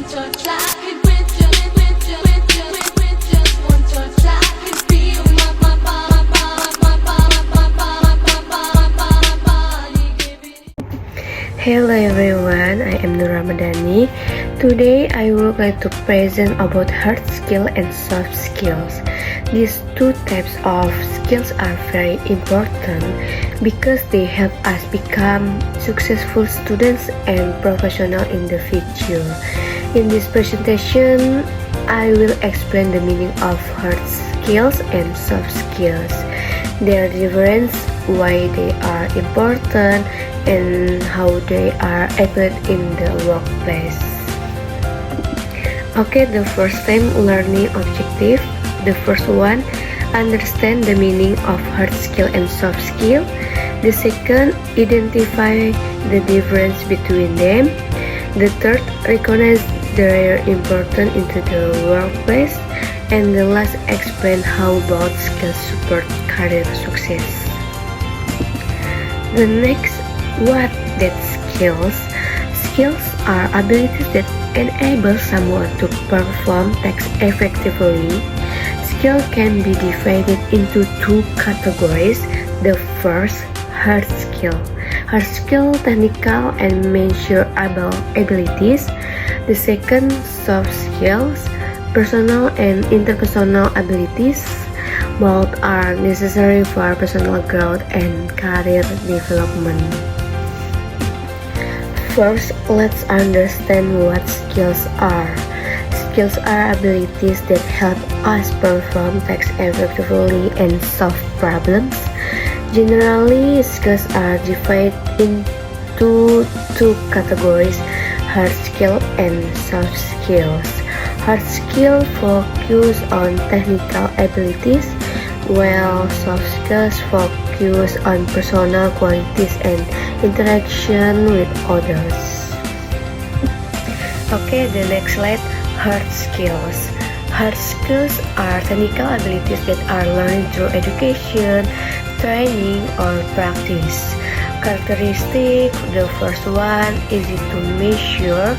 touch, I could with just one touch, I could feel my body giving. Hello everyone, I am Nur Ramadhani. Today I would like to present about hard skill and soft skills. These two types of skills are very important because they help us become successful students and professional in the future. In this presentation, I will explain the meaning of hard skills and soft skills, their difference, why they are important, and how they are applied in the workplace. Okay, the first time learning objective. The first one, understand the meaning of hard skill and soft skill. The second, identify the difference between them. The third, recognize their importance into the workplace. And the last, explain how both skills support career success. The next, what that skills? Skills are abilities that enable someone to perform tasks effectively. Skill can be divided into two categories. The first, hard skill. Hard skill, technical and measurable abilities. The second, soft skills, personal and interpersonal abilities. Both are necessary for personal growth and career development. First, let's understand what skills are. Skills are abilities that help us perform tasks effectively and solve problems. Generally, skills are divided into two categories, hard skill and soft skills. Hard skill focus on technical abilities, while soft skills focus on personal qualities and interaction with others. Okay, the next slide, hard skills. Hard skills are technical abilities that are learned through education, training, or practice. Characteristic, the first one, easy to measure.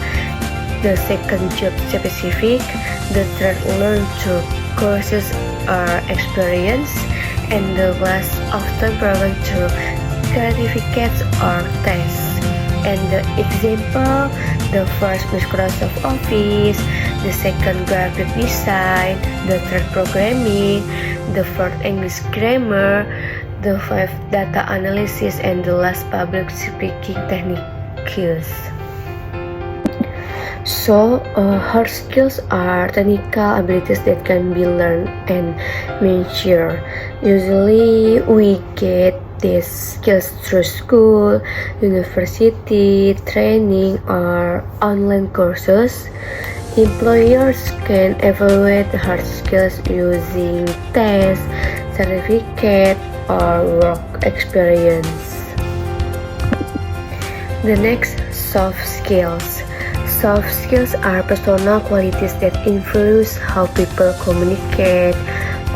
The second, job specific. The third, learn through courses or experience. And the last, often proven through certificates or tests. And the example, the first Microsoft Office, the second graphic design, the third programming, the fourth English grammar, the fifth data analysis, and the last public speaking techniques. So, hard skills are technical abilities that can be learned and measured. Usually, we get these skills through school, university, training, or online courses. Employers can evaluate hard skills using tests, certificate, or work experience. The next, soft skills. Soft skills are personal qualities that influence how people communicate,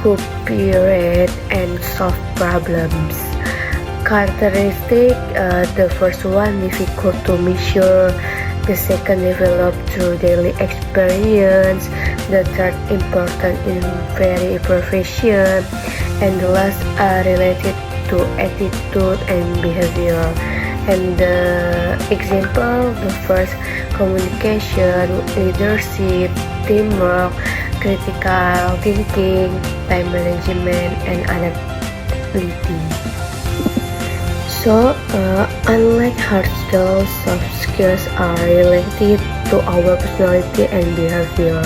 cooperate, and solve problems. Characteristic, the first one, difficult to measure. The second, developed through daily experience. The third, important in very profession. And the last are related to attitude and behavior. And the example, the first, communication, leadership, teamwork, critical thinking, time management, and adaptability. So, unlike hard skills, soft skills are related to our personality and behavior.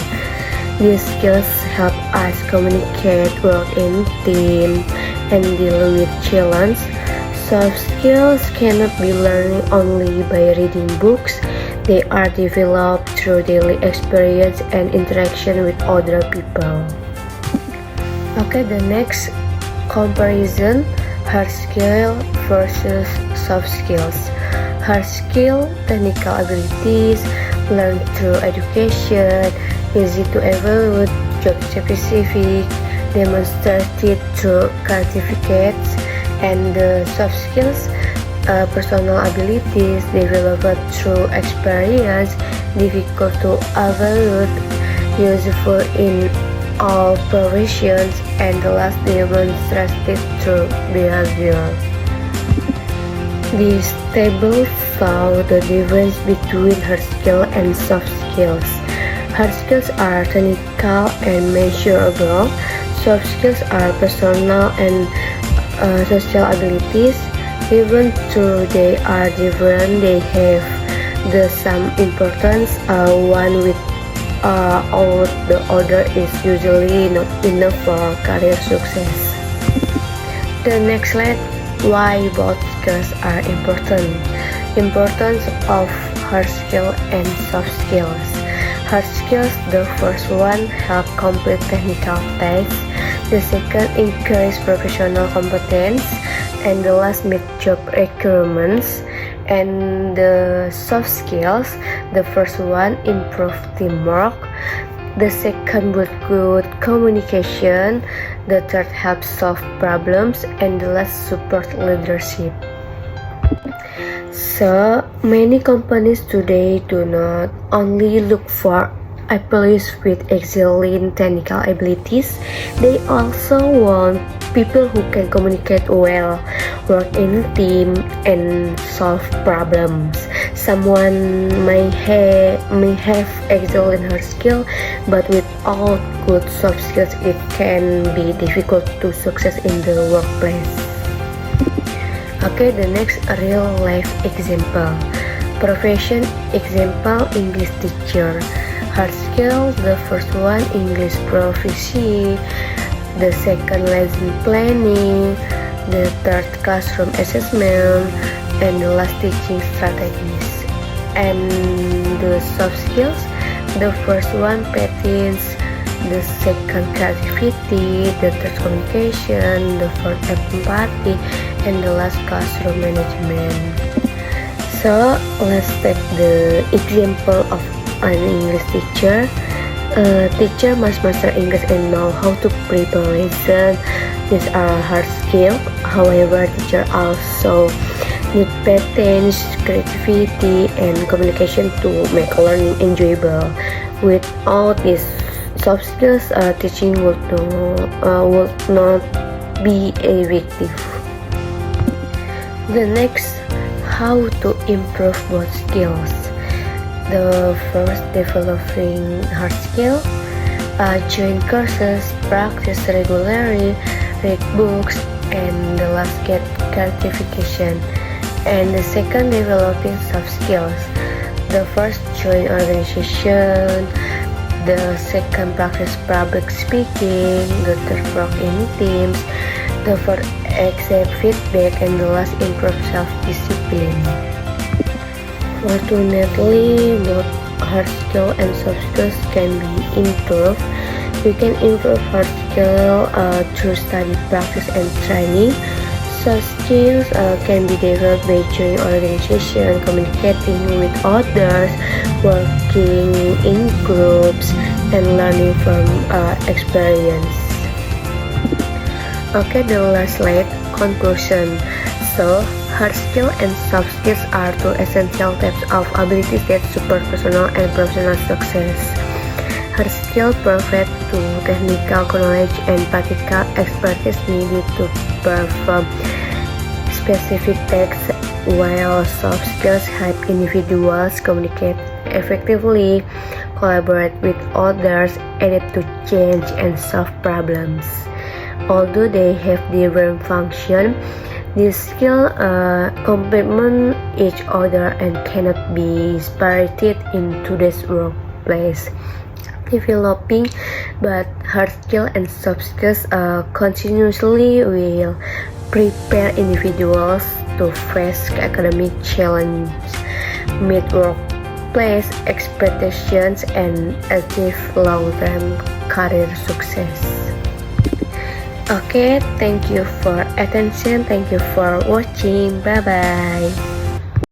These skills help us communicate, work in team, and deal with challenges. Soft skills cannot be learned only by reading books. They are developed through daily experience and interaction with other people. Okay, the next comparison, hard skill versus soft skills. Hard skill, technical abilities, learned through education, easy to evaluate, job specific, demonstrated through certificates. And the soft skills, personal abilities developed through experience, difficult to evaluate, useful in all professions, and the last demonstrated through behavior. This table shows the difference between hard skills and soft skills. Hard skills are technical and measurable. Soft skills are personal and social abilities. Even though they are different, they have the same importance. One without the other is usually not enough for career success. The next slide, why both skills are important. Importance of hard skill and soft skills. Hard skills, the first one help complete technical tasks, the second increase professional competence, and the last meet job requirements. And the soft skills, the first one improve teamwork, the second build good communication, the third help solve problems, and the last support leadership. So many companies today do not only look for employees with excellent technical abilities, they also want people who can communicate well, work in a team, and solve problems. Someone may have excellent hard skill, but without good soft skills, it can be difficult to success in the workplace. Okay, the next real life example. Profession example, English teacher. Hard skill, the first one English proficiency, the second lesson planning, the third classroom assessment, and the last teaching strategies. And the soft skills, the first one patience, the second creativity, the third communication, the fourth empathy, and the last classroom management. So let's take the example of an English teacher. A teacher must master English and know how to prepare lesson. These are hard skills. However, teacher also need patience, creativity, and communication to make learning enjoyable. Without these soft skills, teaching would not be effective. The next, how to improve both skills. The first, developing hard skill, join courses, practice regularly, read books, and the last, get certification. And the second, developing soft skills. The first, join organization, the second, practice public speaking, the third, work in teams, the fourth, accept feedback, and the last, improve self-discipline. Fortunately, both hard skill and soft skills can be improved. We can improve hard skill through study, practice, and training. Soft skills can be developed by joining organization, communicating with others, working in groups, and learning from experience. Okay, the last slide, conclusion. So, hard skill and soft skills are two essential types of abilities that support personal and professional success. Hard skill provide to technical knowledge and practical expertise needed to perform specific tasks, while soft skills help individuals communicate effectively, collaborate with others, adapt to change, and solve problems. Although they have different functions, these skills complement each other and cannot be separated in today's workplace. Developing both hard skills and soft skills continuously will prepare individuals to face academic challenges, meet workplace expectations, and achieve long-term career success. Okay, thank you for attention. Thank you for watching. Bye bye.